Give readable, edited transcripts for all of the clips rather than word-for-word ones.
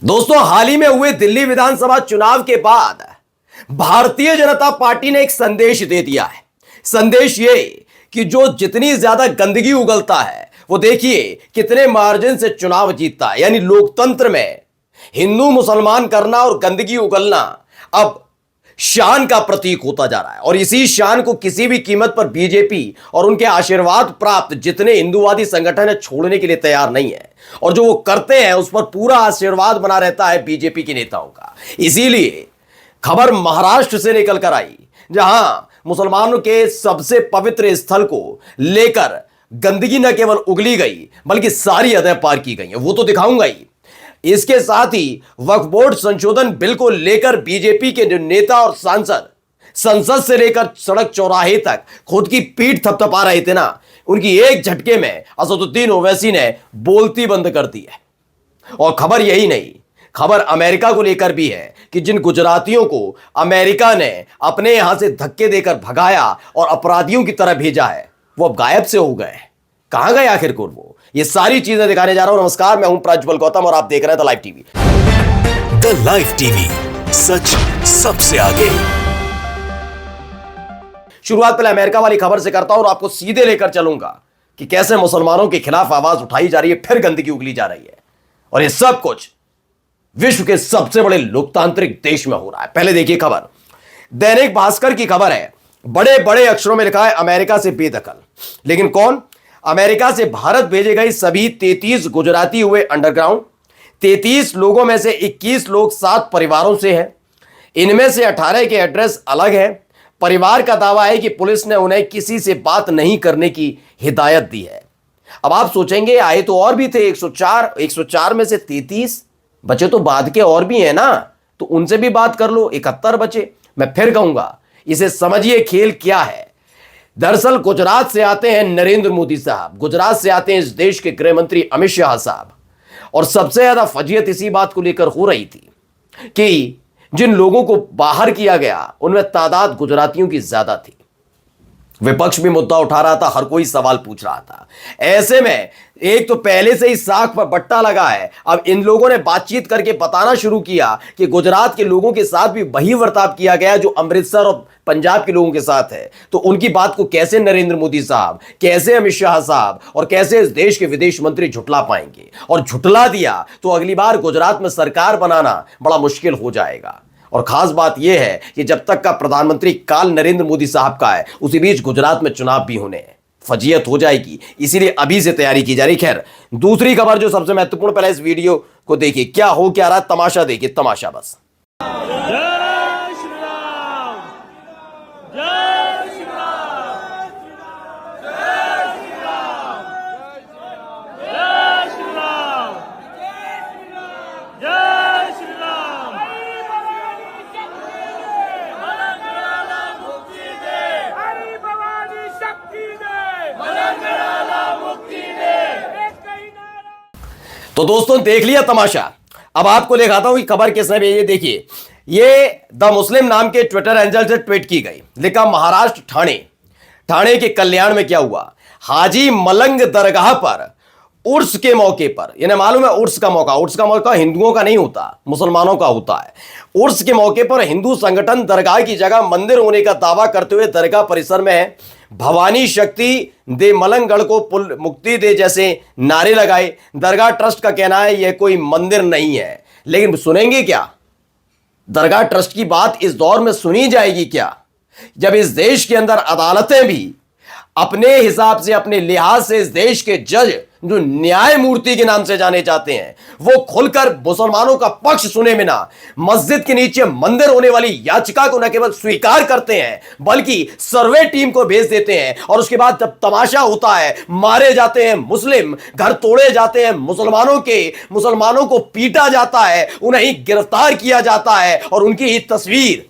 दोस्तों, हाल ही में हुए दिल्ली विधानसभा चुनाव के बाद भारतीय जनता पार्टी ने एक संदेश दे दिया है। संदेश ये कि जो जितनी ज्यादा गंदगी उगलता है वो देखिए कितने मार्जिन से चुनाव जीतता है। यानी लोकतंत्र में हिंदू मुसलमान करना और गंदगी उगलना अब शान का प्रतीक होता जा रहा है, और इसी शान को किसी भी कीमत पर बीजेपी और उनके आशीर्वाद प्राप्त जितने हिंदूवादी संगठन है छोड़ने के लिए तैयार नहीं है, और जो वो करते हैं उस पर पूरा आशीर्वाद बना रहता है बीजेपी के नेताओं का। इसीलिए खबर महाराष्ट्र से निकल कर आई, जहां मुसलमानों के सबसे पवित्र स्थल को लेकर गंदगी न केवल उगली गई बल्कि सारी हदें पार की गई हैं। वो तो दिखाऊंगा ही। इसके साथ ही वक्फ बोर्ड संशोधन बिल को लेकर बीजेपी के जो नेता और सांसद संसद से लेकर सड़क चौराहे तक खुद की पीठ थपथपा रहे थे ना, उनकी एक झटके में असदुद्दीन ओवैसी ने बोलती बंद कर दी है। और खबर यही नहीं, खबर अमेरिका को लेकर भी है कि जिन गुजरातियों को अमेरिका ने अपने यहां से धक्के देकर भगाया और अपराधियों की तरह भेजा है, वो अब गायब से हो गए। कहां गए आखिर वो? ये सारी चीजें दिखाने जा रहा हूं। नमस्कार, मैं हूं प्रज्वल गौतम और आप देख रहे हैं the live TV. The live TV, सच सबसे आगे। शुरुआत पहले अमेरिका वाली खबर से करता हूं और आपको सीधे लेकर चलूंगा कि कैसे मुसलमानों के खिलाफ आवाज उठाई जा रही है, फिर गंदगी उगली जा रही है, और ये सब कुछ विश्व के सबसे बड़े लोकतांत्रिक देश में हो रहा है। पहले देखिए खबर, दैनिक भास्कर की खबर है। बड़े बड़े अक्षरों में लिखा है अमेरिका से बेदखल। लेकिन कौन? अमेरिका से भारत भेजे गए सभी 33 गुजराती हुए अंडरग्राउंड। 33 लोगों में से 21 लोग 7 परिवारों से हैं। इनमें से 18 के एड्रेस अलग है। परिवार का दावा है कि पुलिस ने उन्हें किसी से बात नहीं करने की हिदायत दी है। अब आप सोचेंगे आए तो और भी थे, 104 में से 33 बचे तो बाद के और भी हैं ना, तो उनसे भी बात कर लो, 71 बचे। मैं फिर कहूंगा, इसे समझिए खेल क्या है। दरअसल गुजरात से आते हैं नरेंद्र मोदी साहब, गुजरात से आते हैं इस देश के गृह मंत्री अमित शाह साहब, और सबसे ज्यादा फजीयत इसी बात को लेकर हो रही थी कि जिन लोगों को बाहर किया गया उनमें तादाद गुजरातियों की ज्यादा थी। विपक्ष भी मुद्दा उठा रहा था, हर कोई सवाल पूछ रहा था। ऐसे में एक तो पहले से ही साख पर बट्टा लगा है। अब इन लोगों ने बातचीत करके बताना शुरू किया कि गुजरात के लोगों के साथ भी वही बर्ताव किया गया जो अमृतसर और पंजाब के लोगों के साथ है। तो उनकी बात को कैसे नरेंद्र मोदी साहब, कैसे अमित शाह साहब और कैसे इस देश के विदेश मंत्री झुटला पाएंगे? और झुटला दिया तो अगली बार गुजरात में सरकार बनाना बड़ा मुश्किल हो जाएगा। और खास बात यह है कि जब तक का प्रधानमंत्री काल नरेंद्र मोदी साहब का है, उसी बीच गुजरात में चुनाव भी होने हैं, फजीयत हो जाएगी। इसीलिए अभी से तैयारी की जा रही। खैर, दूसरी खबर जो सबसे महत्वपूर्ण, पहले इस वीडियो को देखिए, क्या हो क्या रहा, तमाशा देखिए, तमाशा बस। तो दोस्तों देख लिया तमाशा। अब आपको दिखाता हूं कि खबर किसने भेजी। देखिए, ये द मुस्लिम नाम के ट्विटर हैंडल से ट्वीट की गई। लिखा, महाराष्ट्र ठाणे के कल्याण में क्या हुआ? हाजी मलंग दरगाह पर उर्स के मौके पर, इन्हें मालूम है उर्स का मौका हिंदुओं का नहीं होता, मुसलमानों का होता है। उर्स के मौके पर हिंदू संगठन दरगाह की जगह मंदिर होने का दावा करते हुए दरगाह परिसर में भवानी शक्ति दे मलंगगढ़ को पुल मुक्ति दे जैसे नारे लगाए। दरगाह ट्रस्ट का कहना है यह कोई मंदिर नहीं है। लेकिन सुनेंगे क्या? दरगाह ट्रस्ट की बात इस दौर में सुनी जाएगी क्या, जब इस देश के अंदर अदालतें भी अपने हिसाब से, अपने लिहाज से इस देश के जज जो न्यायमूर्ति के नाम से जाने जाते हैं, वो खुलकर मुसलमानों का पक्ष सुने बिना मस्जिद के नीचे मंदिर होने वाली याचिका को न केवल स्वीकार करते हैं बल्कि सर्वे टीम को भेज देते हैं। और उसके बाद जब तमाशा होता है, मारे जाते हैं मुस्लिम, घर तोड़े जाते हैं मुसलमानों को पीटा जाता है, उन्हें गिरफ्तार किया जाता है और उनकी ही तस्वीर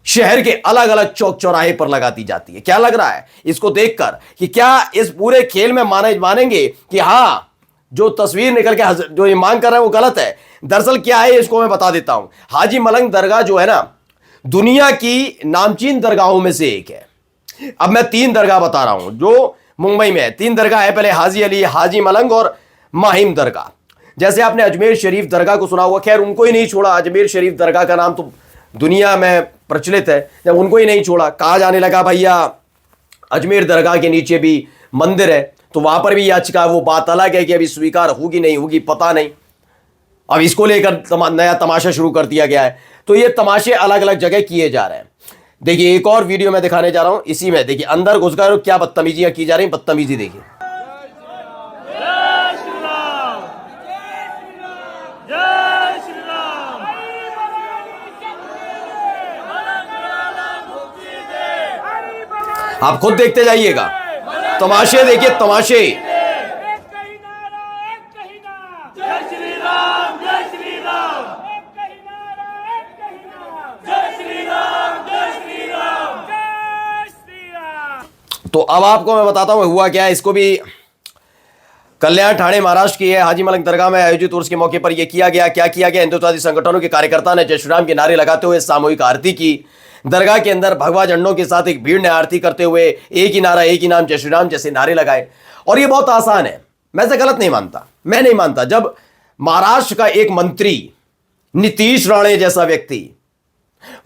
शहर के अलग अलग चौक चौराहे पर लगा दी जाती है। क्या लग रहा है इसको देखकर कि क्या इस पूरे खेल में मानेंगे कि हां, जो तस्वीर निकल के जो ये मांग कर रहे हैं वो गलत है? दरअसल क्या है इसको मैं बता देता हूं। हाजी मलंग दरगाह जो है ना, दुनिया की नामचीन दरगाहों में से एक है। अब मैं 3 दरगाह बता रहा हूं जो मुंबई में है। 3 दरगाह है, पहले हाजी अली, हाजी मलंग और माहिम दरगाह। जैसे आपने अजमेर शरीफ दरगाह को सुना हुआ, खैर उनको ही नहीं छोड़ा, अजमेर शरीफ दरगाह का नाम तो दुनिया में प्रचलित है, जब उनको ही नहीं छोड़ा, कहा जाने लगा भैया अजमेर दरगाह के नीचे भी मंदिर है, तो वहां पर भी याचिका, वो बात अलग है कि अभी स्वीकार होगी नहीं होगी पता नहीं। अब इसको लेकर नया तमाशा शुरू कर दिया गया है। तो ये तमाशे अलग अलग जगह किए जा रहे हैं। देखिए एक और वीडियो मैं दिखाने जा रहा हूं, इसी में देखिए अंदर घुसकर क्या बदतमीजियां की जा रही हैं, बदतमीजी देखिए। आप खुद देखते जाइएगा, तमाशे देखिए तमाशे। तो अब आपको मैं बताता हूं हुआ क्या है। इसको भी कल्याण ठाणे महाराष्ट्र की है, हाजी मलंग दरगाह में आयोजित उर्स के मौके पर यह किया गया। क्या किया गया? हिंदुत्ववादी संगठनों के कार्यकर्ता ने जय श्री राम के नारे लगाते हुए सामूहिक आरती की। दरगाह के अंदर भगवा झंडों के साथ एक भीड़ ने आरती करते हुए एक ही नारा, एक ही नाम, जय श्री राम जैसे नारे लगाए। और ये बहुत आसान है, मैं इसे गलत नहीं मानता, मैं नहीं मानता। जब महाराष्ट्र का एक मंत्री नीतीश राणे जैसा व्यक्ति,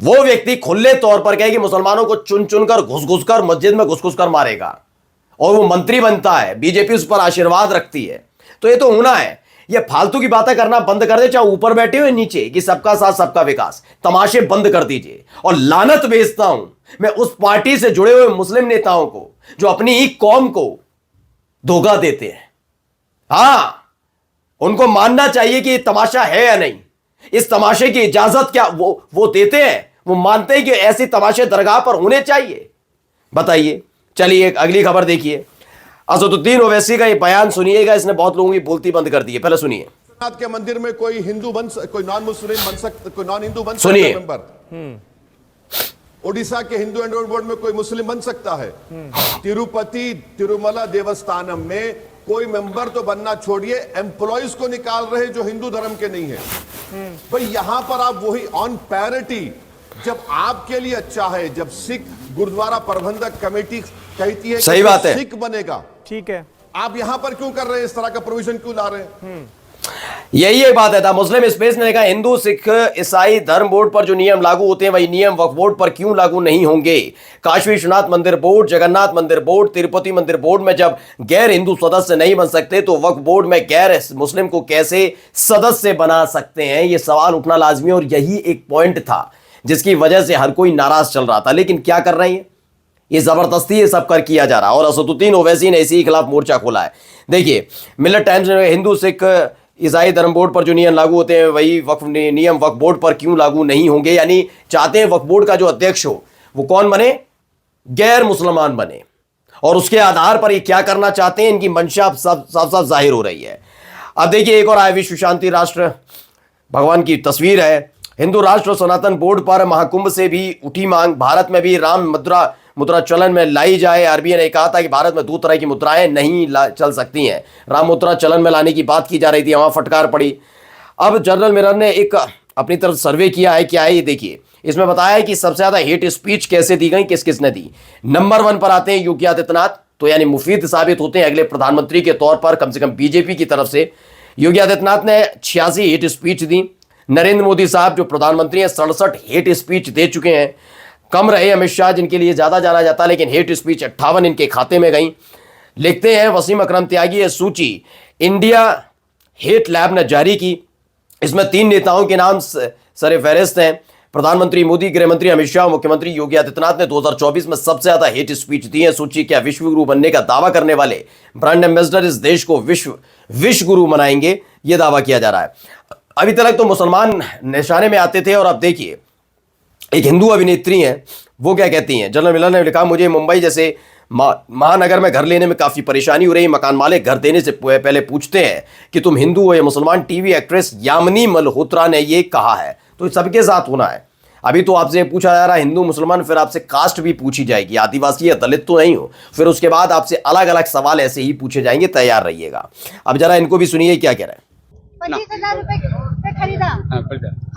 वो व्यक्ति खुले तौर पर कहे कि मुसलमानों को चुन चुनकर घुस घुस कर मस्जिद में घुस घुस कर मारेगा, और वो मंत्री बनता है, बीजेपी उस पर आशीर्वाद रखती है, तो ये तो होना है। ये फालतू की बातें करना बंद कर दे, चाहे ऊपर बैठे हुए नीचे, कि सबका साथ सबका विकास, तमाशे बंद कर दीजिए। और लानत भेजता हूं मैं उस पार्टी से जुड़े हुए मुस्लिम नेताओं को जो अपनी ही कौम को धोखा देते हैं। हां, उनको मानना चाहिए कि ये तमाशा है या नहीं, इस तमाशे की इजाजत क्या वो देते हैं, वो मानते हैं कि ऐसे तमाशे दरगाह पर होने चाहिए? बताइए। चलिए एक अगली खबर देखिए। असदुद्दीन ओवैसी का ये बयान सुनिएगा, इसने बहुत लोगों की बोलती बंद कर दी है। पहले सुनिए। के मंदिर में कोई हिंदू कोई नॉन मुस्लिम बन सकता, कोई नॉन हिंदू बन सुनिए। सकता है मेंबर। ओडिशा के हिंदू एंडोमेंट बोर्ड में कोई मुस्लिम बन सकता है। तिरुपति तिरुमला देवस्थानम में कोई मेंबर तो बनना छोड़िए, एम्प्लॉइज को निकाल रहे जो हिंदू धर्म के नहीं है। भाई यहां पर आप वही ऑन पैरिटी, जब आपके लिए अच्छा है, जब सिख गुरुद्वारा प्रबंधक कमेटी कहती है सही बात है, सिख बनेगा, ठीक है, आप यहां पर क्यों कर रहे हैं? इस तरह का प्रोविजन क्यों ला रहे हैं? यही एक बात है था। मुस्लिम स्पेस ने कहा हिंदू सिख ईसाई धर्म बोर्ड पर जो नियम लागू होते हैं वही नियम वक्फ बोर्ड पर क्यों लागू नहीं होंगे? काशी विश्वनाथ मंदिर बोर्ड, जगन्नाथ मंदिर बोर्ड, तिरुपति मंदिर बोर्ड में जब गैर हिंदू सदस्य नहीं बन सकते तो वक्फ बोर्ड में गैर मुस्लिम को कैसे सदस्य बना सकते हैं? यह सवाल उठना लाजमी, और यही एक पॉइंट था जिसकी वजह से हर कोई नाराज चल रहा था। लेकिन क्या कर रहे हैं ये जबरदस्ती ये सब कर किया जा रहा है, और असदुद्दीन ओवैसी ने इसी के खिलाफ मोर्चा खोला है। देखिए मिलत टाइम्स ने हिंदू सिख ईसाई धर्म बोर्ड पर जो नियम लागू होते हैं वही नियम वक्फ बोर्ड पर क्यों लागू नहीं होंगे? यानी चाहते हैं वक्फ बोर्ड का जो अध्यक्ष हो वो कौन बने? गैर मुसलमान बने, और उसके आधार पर ये क्या करना चाहते हैं, इनकी मंशा साफ साफ जाहिर हो रही है। अब देखिए एक और आया, विश्व शांति राष्ट्र भगवान की तस्वीर है। हिंदू राष्ट्र सनातन बोर्ड पर महाकुंभ से भी उठी मांग, भारत में भी राम मुद्रा चलन में लाई जाए। आरबीआई ने कहा था कि भारत में दो तरह की मुद्राएं नहीं चल सकती हैं, राम मुद्रा चलन में लाने की बात की जा रही थी, वहां फटकार पड़ी। अब जनरल मिरर ने एक अपनी तरफ सर्वे किया है, क्या है ये देखिए। इसमें बताया है कि सबसे ज्यादा हेट स्पीच कैसे दी गई, किस किस ने दी। नंबर 1 पर आते हैं योगी आदित्यनाथ, तो यानी मुफीद साबित होते हैं अगले प्रधानमंत्री के तौर पर, कम से कम बीजेपी की तरफ से। योगी आदित्यनाथ ने 86 हेट स्पीच दी। नरेंद्र मोदी साहब जो प्रधानमंत्री हैं 67 हेट स्पीच दे चुके हैं। कम रहे अमित शाह जिनके लिए ज्यादा जाना जाता, लेकिन हेट स्पीच 58 इनके खाते में गई। लिखते हैं वसीम अकरम त्यागी, यह सूची इंडिया हेट लैब ने जारी की। इसमें 3 नेताओं के नाम सरे फहरिस्त हैं, प्रधानमंत्री मोदी, गृह मंत्री अमित शाह, मुख्यमंत्री योगी आदित्यनाथ ने 2024 में सबसे ज्यादा हेट स्पीच दी है। सूची क्या विश्व गुरु बनने का दावा करने वाले ब्रांड एम्बेसडर इस देश को विश्व गुरु बनाएंगे, यह दावा किया जा रहा है। अभी तक तो मुसलमान निशाने में आते थे, और अब देखिए एक हिंदू अभिनेत्री हैं, वो क्या कहती हैं। जनरल मिलर ने लिखा, मुझे मुंबई जैसे महानगर में घर लेने में काफी परेशानी हो रही। मकान मालिक घर देने से पहले पूछते हैं कि तुम हिंदू हो या मुसलमान। टीवी एक्ट्रेस यामिनी मल्होत्रा ने यह कहा है। तो सबके साथ होना है। अभी तो आपसे पूछा जा रहा है हिंदू मुसलमान, फिर आपसे कास्ट भी पूछी जाएगी, आदिवासी या दलित तो नहीं हो, फिर उसके बाद आपसे अलग अलग सवाल ऐसे ही पूछे जाएंगे, तैयार रहिएगा। अब जरा इनको भी सुनिए क्या कह रहे हैं। 25,000 रुपए खरीदा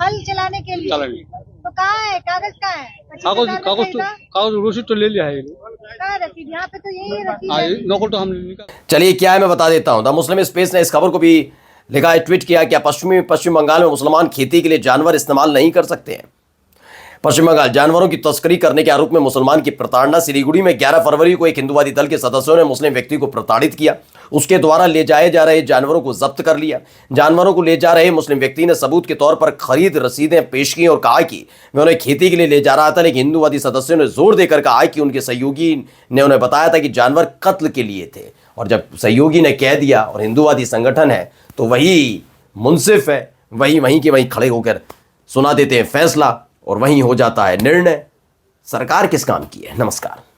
हल चलाने के लिए, तो कहाँ है कागज? कहाँ है कागज रसीद तो ले लिया है, कहाँ रसीद? यहाँ पे तो यही रसीद है। नकल तो हम चलिए क्या है मैं बता देता हूं। द मुस्लिम स्पेस ने इस खबर को भी लिखा है, ट्वीट किया, क्या पश्चिम बंगाल में मुसलमान खेती के लिए जानवर इस्तेमाल नहीं कर सकते हैं? पश्चिम बंगाल जानवरों की तस्करी करने के आरोप में मुसलमान की प्रताड़ना। सिलीगुड़ी में 11 फरवरी को एक हिंदुवादी दल के सदस्यों ने मुस्लिम व्यक्ति को प्रताड़ित किया। उसके द्वारा ले जाए जा रहे जानवरों को जब्त कर लिया। जानवरों को ले जा रहे मुस्लिम व्यक्ति ने सबूत के तौर पर खरीद रसीदें पेश की और कहा कि मैं उन्हें खेती के लिए ले जा रहा था, लेकिन हिंदुवादी सदस्यों ने जोर देकर कहा कि उनके सहयोगी ने उन्हें बताया था कि जानवर कत्ल के लिए थे। और जब सहयोगी ने कह दिया और हिंदुवादी संगठन है तो वही मुंसिफ है, वहीं के वहीं खड़े होकर सुना देते हैं फैसला और वहीं हो जाता है निर्णय। सरकार किस काम की है? नमस्कार।